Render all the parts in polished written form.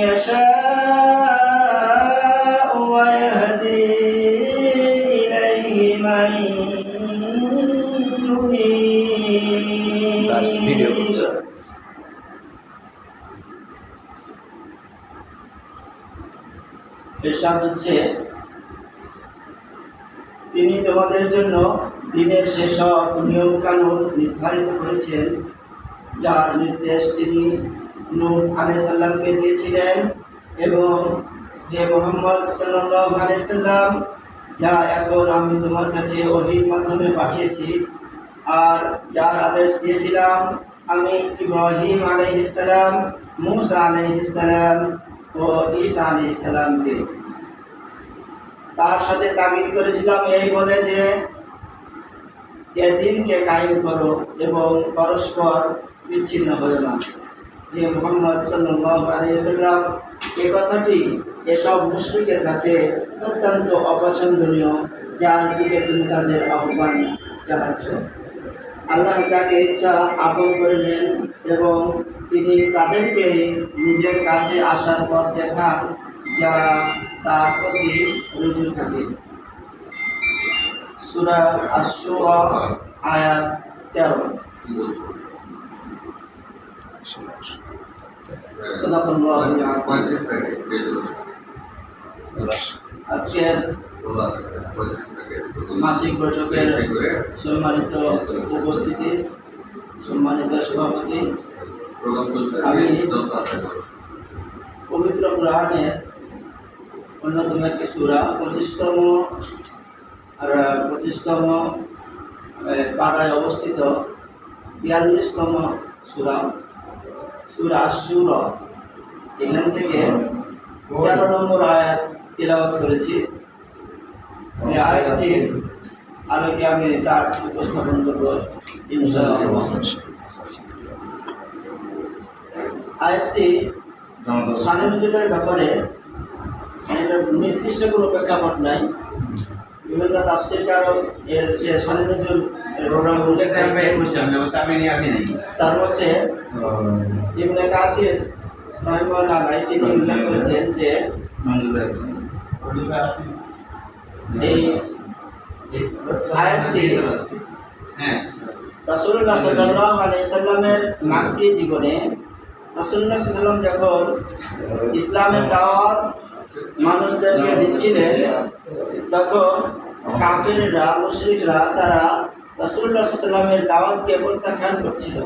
يشاء ويهدي إليه من يريد ইরশাদ হচ্ছে, তিনি তোমাদের জন্য দিনের সেসব নিয়ম কানুন নির্ধারিত করেছেন যার নির্দেশ তিনি নূহ আলাইহিস সালামকে দিয়েছিলেন এবং যে মুহাম্মদ সাল্লাল্লাহু আলাইহি সাল্লাম যা এখন আমি তোমার কাছে ওহীর মাধ্যমে পাঠিয়েছি আর যার আদেশ দিয়েছিলাম আমি ইব্রাহিম আলাইহিস সালাম, মূসা আলাইহিস সালাম ও ঈসা আলাইহিস সালামকে। তার সাথে তাগিদ করেছিলাম এই বলে যে এ দিনকে কায়েম করো এবং পরস্পর বিচ্ছিন্ন হয়ো না। যে মুহাম্মদ সাল্লাল্লাহু আলাইহি সাল্লাম এই কথাটি এসব মুশরিকের কাছে অত্যন্ত অপছন্দনীয়, যার দিকে তুমি তাদের আহ্বান জানাচ্ছ। আল্লাহ যাকে ইচ্ছা আপন করে নেন এবং তিনি তাদেরকে নিজের কাছে আসার পথ দেখান যারা তার প্রতি রুজু থাকে। সূরা আশ-শুরা আয়াত 13। আজকের মাসিক বৈঠকের সম্মানিত উপস্থিতি, সম্মানিত সভাপতি, আমি পবিত্র কোরআনের অন্যতম একটি সূরা 25তম পাড়ায় অবস্থিত 42তম সূরা আশ-শুরা, এখান থেকে 13 নম্বর আয়াত তিলাওয়াত করেছি। এই আয়াতটির আলোকে আমি তার উপস্থাপন করব ইনশাআল্লাহ। আয়াতটি শানে নুজুলের ব্যাপারে নির্দিষ্ট কোনো প্রেক্ষাপট নাই। বিভিন্ন তাফসীরকারক এর যে শানে নুজুল প্রোগ্রাম উল্লেখ তার মধ্যে ইবনে কাসির রাহিমাহুল্লাহ তিনি উল্লেখ করেছেন যে এই আয়াতটি রাসূলুল্লাহ সাল্লাল্লাহু আলাইহি সাল্লামের মাক্কি জীবনে রাসূলুল্লাহ সাল্লাল্লাহু আলাইহি সাল্লাম যখন ইসলামের দাওয়াত মানুষদেরকে দিচ্ছিলেন তখন কাফিররা, মুশরিকরা তারা রাসূলুল্লাহ সাল্লাল্লাহু আলাইহি সাল্লামের দাওয়াতকে প্রত্যাখ্যান করছিল।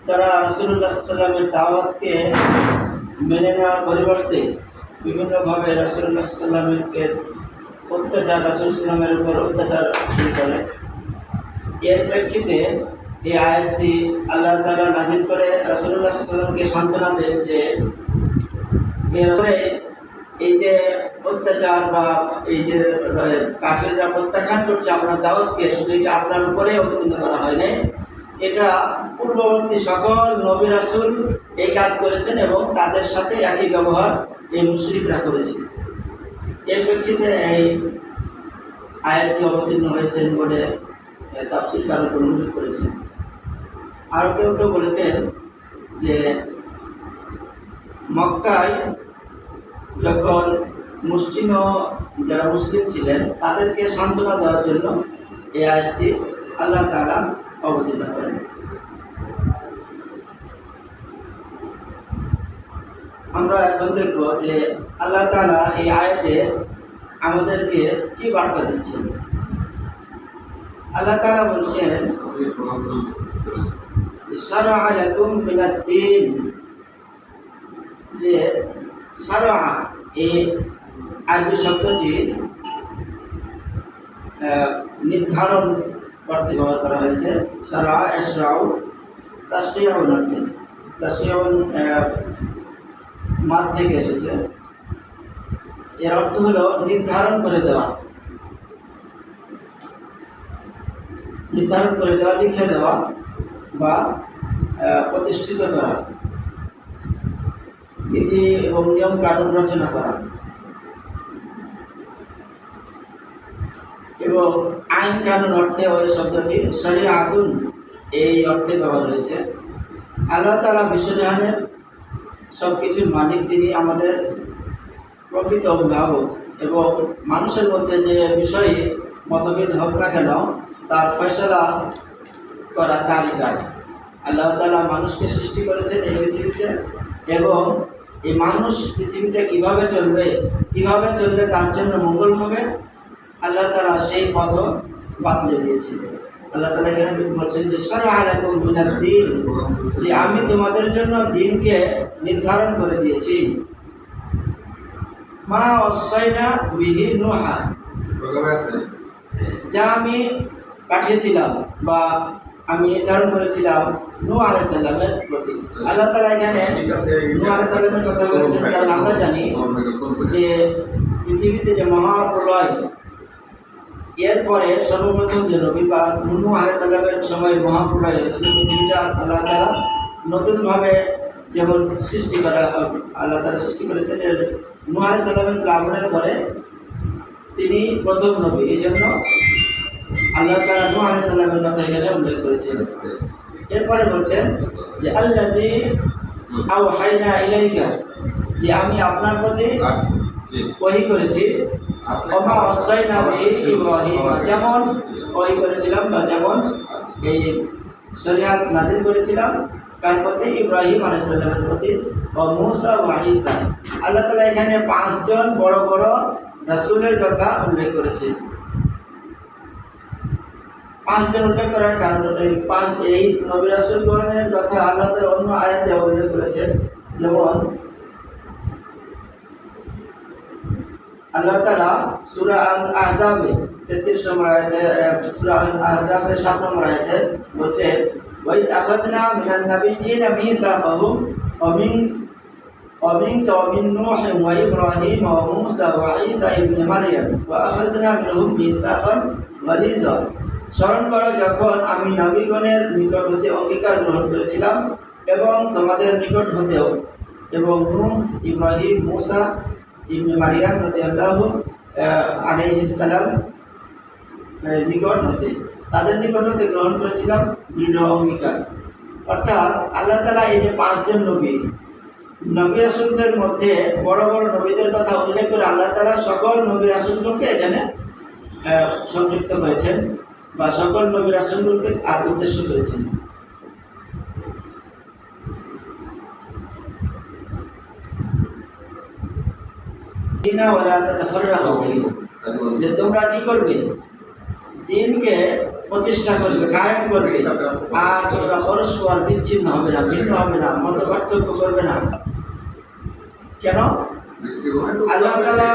তারা রাসূলুল্লাহ সাল্লাল্লাহু আলাইহি সাল্লামের দাওয়াতকে মেনে নেওয়ার পরিবর্তে বিভিন্নভাবে রাসূলুল্লাহ সাল্লাল্লাহু আলাইহি সাল্লামের অত্যাচার, রাসূলুল্লাহ সাল্লাল্লাহু আলাইহি সাল্লামের উপর অত্যাচার শুরু করে। এর প্রেক্ষিতে এই আয়াতটি আল্লাহ তাআলা নাযিল করে রাসূলুল্লাহ সাল্লাল্লাহু আলাইহি সাল্লামকে সান্ত্বনা দেন যে এই যে অত্যাচার বা এই যে কাফিররা প্রত্যাখ্যান করছে আপনার দাওয়াতকে, শুধু এটা আপনার উপরে অবতীর্ণ করা হয় নাই, এটা পূর্ববর্তী সকল নবী রাসূল এই কাজ করেছেন এবং তাদের সাথে একই ব্যবহার এই মুশরিকরা করেছে। এর প্রেক্ষিতে এই আয়াতটি অবতীর্ণ হয়েছেন বলে তাফসীরকারগণ উল্লেখ করেছেন। আর কেউ কেউ বলেছেন যে মক্কায় যখন যারা মুসলিম ছিলেন তাদেরকে সান্ত্বনা দেওয়ার জন্য এই আয়াতটি আল্লাহ তাআলা অবতীর্ণ করেন। আমরা এখন দেখব যে আল্লাহ তাআলা এই আয়াতে আমাদেরকে কি বার্তা দিচ্ছেন। আল্লাহ তাআলা বলছেন, শারআ লাকুম মিনাদ-দীন, যে শারআ এই আরবি শব্দটি নির্ধারণ করতে ব্যবহার করা হয়েছে। শারআ ইশরাউ তাশরিউন অর্থে, তাশরিউন মাদ থেকে এসেছে। এর অর্থ হলো নির্ধারণ করে দেওয়া, নির্ধারণ করে দেওয়া, লিখে দেওয়া বা প্রতিষ্ঠিত করা, বিধি এবং নিয়ম কানুন রচনা করা এবং আইন কানুন অর্থে ওই শব্দটি শরিয়াতুন এই অর্থে ব্যবহার হয়েছে। আল্লাহ তাআলা বিশ্বজাহানের সব কিছুর মালিক, তিনি আমাদের প্রকৃত অভিভাবক, এবং মানুষের মধ্যে যে বিষয়ে মতভেদ হোক না কেন তার ফয়সালা করা তারই কাজ। আল্লাহ তাআলা মানুষকে সৃষ্টি করেছেন এই পৃথিবীতে, এবং এই মানুষ পৃথিবীতে কিভাবে চললে তার জন্য মঙ্গল হবে, আল্লাহ তাআলা সেই পথ বাতলে দিয়েছেন। আল্লাহ তাআলা এখানে বলছেন যে শারআ লাকুম মিনাদ দ্বীন, যে আমি তোমাদের জন্য দ্বীনকে নির্ধারণ করে দিয়েছি। মা ওয়াসাইনা বিহি নূহা, যা আমি পাঠিয়েছিলাম বা আমি নির্ধারণ করেছিলাম নূহ আলাইহিস সালামের প্রতি। আল্লাহ তাআলা এখানে নূহ আলাইহিস সালামের কথা বলেছেন, কারণ আমরা জানি যে পৃথিবীতে যে মহাপ্রলয়, এরপরে সর্বপ্রথম যে নবী বা নূহ আলাইহিস সালামের সময় মহাপ্রলয় হয়েছিল, পৃথিবীটা আল্লাহ তাআলা নতুনভাবে যেমন সৃষ্টি করা, আল্লাহ তাআলা সৃষ্টি করেছেন। নূহ আলাইহিস সালামের প্লাবনের পরে তিনি প্রথম নবী, এই জন্য আল্লাহ তাআলা নূহ আলাইহিস সালামের কথা এখানে উল্লেখ করেছেন। এরপরে বলছেন যে আল্লাযী আওহাইনা ইলাইকা, যে আমি আপনার প্রতি ওহী করেছি। ওমা ওয়াসাইনা বিহি ইব্রাহিম, যেমন ওহী করেছিলাম বা যেমন এই শরীয়ত নাযিল করেছিলাম কার প্রতি, ইব্রাহিম আলাইহিস সালামের প্রতি, ও মূসা ওয়া ঈসা। আল্লাহ তাআলা এখানে 5 জন বড় বড় রাসূলের কথা উল্লেখ করেছেন। 5 জন উল্লেখ করার কারণ এই নবী রাসূলগণের কথা আল্লাহ তাআলা অন্য আয়াতে উল্লেখ করেছেন। যেমন আল্লাহ তাআলা সূরা আল-আহজাবে 33 নম্বর আয়াতে, সূরা আল-আহজাবের 7 নম্বর আয়াতে বলছেন, ওয়া ইয আখাযনা মিনান নাবিয়্যিনা মিসাকাহুম ওয়া মিনকা ওয়া মিন নূহ ওয়া ইব্রাহিম ওয়া মূসা ওয়া ঈসা ইবনে মারইয়াম ওয়া আখাযনা মিনহুম মিসাকান গালিযা। স্মরণ করো যখন আমি নবীগণের নিকট হতে অঙ্গীকার গ্রহণ করেছিলাম এবং তোমাদের নিকট হতেও, এবং নূহ, ইব্রাহিম, মূসা ইবনে মারইয়াম রাদিয়াল্লাহু আলাইহিস সালাম নিকট হতে, তাদের নিকট হতে গ্রহণ করেছিলাম দৃঢ় অঙ্গীকার। অর্থাৎ আল্লাহ তাআলা এই যে 5 জন নবী রাসূলদের মধ্যে বড় বড় নবীদের কথা উল্লেখ করে আল্লাহ তাআলা সকল নবী রাসূলকে এখানে সংযুক্ত করেছেন বা সকল নবী রাসূলকে উদ্দেশ্য করেছেন। যে তোমরা কি করবে, দ্বীনকে প্রতিষ্ঠা করবে, কায়েম করবে, আর তোমরা পরস্পর বিচ্ছিন্ন হবে না, ভিন্ন হবে না, মত পার্থক্য করবে না। কেন? আল্লাহ তাআলা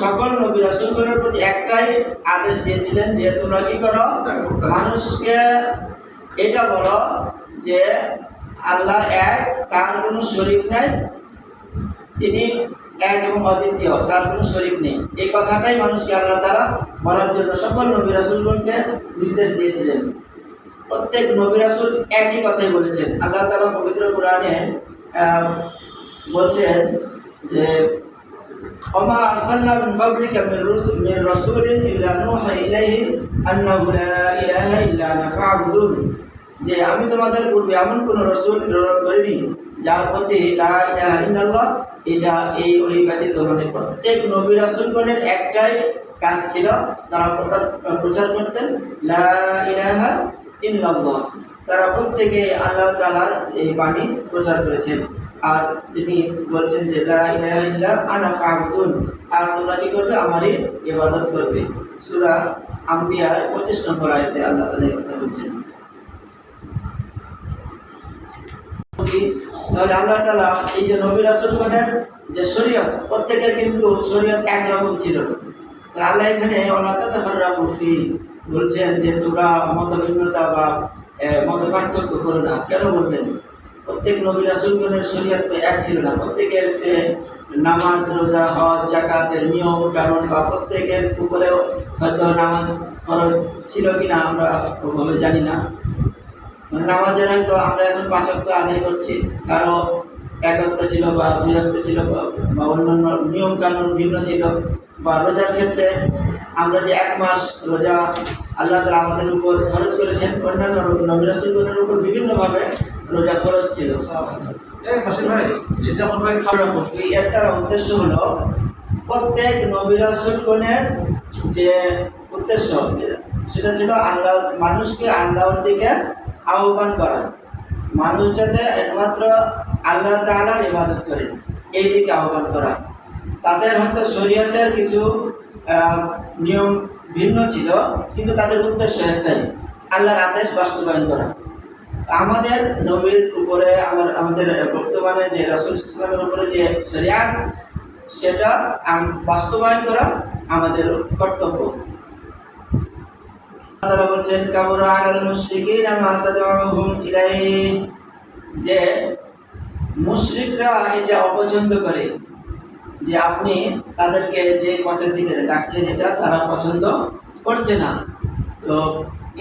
সকল নবী রাসূলগণের প্রতি একটাই আদেশ দিয়েছিলেন যে তোমরা কি করো, মানুষকে এটা বলো যে আল্লাহ এক, তার কোনো শরীক নাই, তিনি এক এবং অদ্বিতীয়, তার কোনো শরীক নেই। এই কথাটাই মানুষকে আল্লাহ তাআলা বলার জন্য সকল নবী রাসূলগণকে নির্দেশ দিয়েছিলেন। প্রত্যেক নবী রাসূল একই কথাই বলেছেন। আল্লাহ তাআলা পবিত্র কোরআনে বলছেন যে ওমা আরসালনা মিন ক্বাবলিকা মিন রাসূলিন ইল্লা নূহা ইলাইহি আন্নাহু লা ইলাহা ইল্লা আনা ফা'বুদুন, যে আমি তোমাদের পূর্বে এমন কোন রাসূল প্রেরণ করিনি যার প্রতি লা ইলাহা ইল্লাল্লাহ, এটা এই ওহী ব্যতীত মানে প্রত্যেক নবী রাসূলগণের একটাই কাজ ছিল, তারা প্রচার করতেন লা ইলাহা ইল্লাল্লাহ। তারা প্রত্যেকে আল্লাহ তাআলার এই বাণী প্রচার করেছেন। আর তিনি বলছেন যে লা ইলাহা ইল্লা আনা ফা'বুদুন, আর তোমরা কি করবে, আমারই ইবাদত করবে। সূরা আম্বিয়া 25 নম্বর আয়াতে আল্লাহ তাআলা এই কথা বলছেন। তাহলে আল্লাহ তাআলা এই যে নবী রাসূলগণের যে শরীয়ত, প্রত্যেকের কিন্তু শরীয়ত একরকম ছিল। তাহলে আল্লাহ এখানে ওয়ালা তাতাফাররাকু ফি বলছেন যে তোমরা মতভিন্নতা বা মত পার্থক্য করো না। কেন বললেন? প্রত্যেক নবী রাসূলগণের শরীয়ত তো এক ছিল না। প্রত্যেকের নামাজ, রোজা, হজ, যাকাতের নিয়ম কানুন বা প্রত্যেকের উপরেও হয়তো নামাজ ফরজ ছিল কিনা আমরা ওভাবে জানি না। নামাজের হয়তো আমরা এখন 5 ওয়াক্ত আদায় করছি, কারো 1 ওয়াক্ত ছিল বা 2 ওয়াক্ত ছিল বা অন্যান্য নিয়ম কানুন ভিন্ন ছিল। বা রোজার ক্ষেত্রে আমরা যে 1 মাস রোজা আল্লাহ তাআলা আমাদের উপর ফরজ করেছেন। অন্যান্য নবী রাসূলগণের উপর বিভিন্নভাবে রোজা ফরজ ছিল। এর দ্বারা উদ্দেশ্য হলো প্রত্যেক নবী রাসূলগণের যে উদ্দেশ্য সেটা ছিল আল্লাহ মানুষকে আল্লাহর দিকে আহ্বান করা, মানুষ যাতে একমাত্র আল্লাহ তাআলার ইবাদত করে এই দিকে আহ্বান করা। তাদের হয়তো শরীয়তের কিছু নিয়ম ভিন্ন ছিল, কিন্তু তাদের উদ্দেশ্য একটাই, আল্লাহর আদেশ বাস্তবায়ন করা। আমাদের নবীর উপরে আমাদের বর্তমানে যে রাসূল ইসলামের উপরে যে শরিয়াত সেটা বাস্তবায়ন করা আমাদের কর্তব্য। তারা বলছেন কাবরা আলাল মুশরিকিনা মা তাদউহুম ইলাইহি, যে মুশরিকরা এটা অপছন্দ করে যে আপনি তাদেরকে যে পথের দিকে ডাকছেন এটা তারা পছন্দ করছে না। তো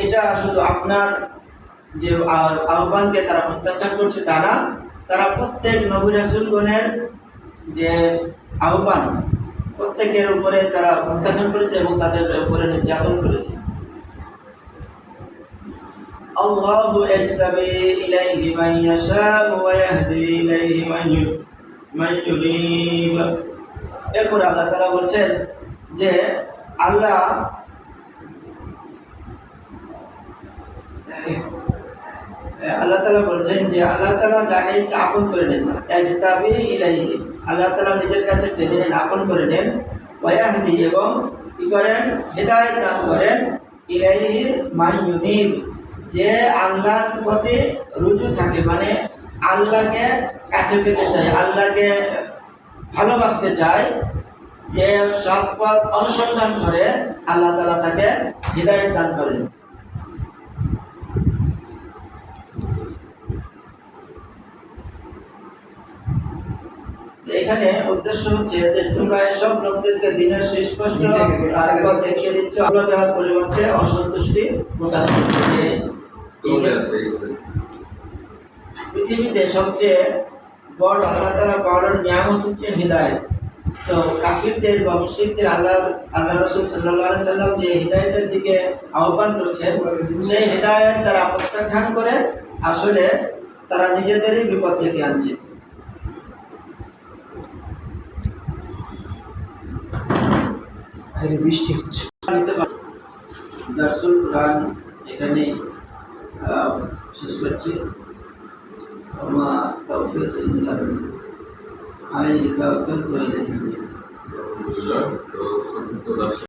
এটা শুধু আপনার যে আহ্বানকে তারা প্রত্যাখ্যান করছে তা না, তারা প্রত্যেক নবী রাসূলগণের যে আহ্বান প্রত্যেকের উপরে তারা প্রত্যাখ্যান করেছে এবং তাদের উপরে নির্যাতন করেছে। আল্লাহু ইয়াজতাবি ইলাইহি মান ইয়াশাউ ওয়া ইয়াহদি ইলাইহি মান ইউনিব। এরপর আল্লাহ তাআলা বলছেন যে আল্লাহ তাআলা বলছেন যে আল্লাহ তাআলা যাকে ইচ্ছা আপন করে নেন, ইয়াজতাবি ইলাইহি, আল্লাহ তাআলা নিজের কাছে টেনে নেন, আপন করে নেন, ওয়া ইয়াহদি, এবং কি করেন, হিদায়াত দান করেন, ইলাইহি মান ইউনিব, যে আল্লাহর প্রতি রুজু থাকে, মানে আল্লাহকে কাছে পেতে চায়, আল্লাহকে ভালোবাসতে চায়, যে সৎ পথ অনুসন্ধান করে আল্লাহ তাআলা তাকে হিদায়াত দান করেন। এখানে উদ্দেশ্য হচ্ছে যে তোমরা এসব লোকদেরকে দিনের সুস্পষ্ট পথ দেখিয়ে দিচ্ছ, আল্লাহ দেওয়ার পরিবর্তে অসন্তুষ্টি প্রকাশ করছে। যে পৃথিবীতে সবচেয়ে বড় আল্লাহ তাআলা পাওয়ার নিয়ামত হচ্ছে হিদায়াত। তো কাফিরদের বা মুশরিকদের আল্লাহ রাসূল সাল্লাল্লাহু আলাইহি সাল্লাম যে হিদায়াতের দিকে আহ্বান করছেন, সেই হিদায়াত তারা প্রত্যাখ্যান করে আসলে তারা নিজেদেরই বিপদ ডেকে আনছে। বৃষ্টি হচ্ছে। দারসুল কুরআন এখানে শেষ করছি। ওমা তাওফীক ইল্লা বিল্লাহ, আলাইহি তাওয়াক্কালতু ওয়া ইলাইহি।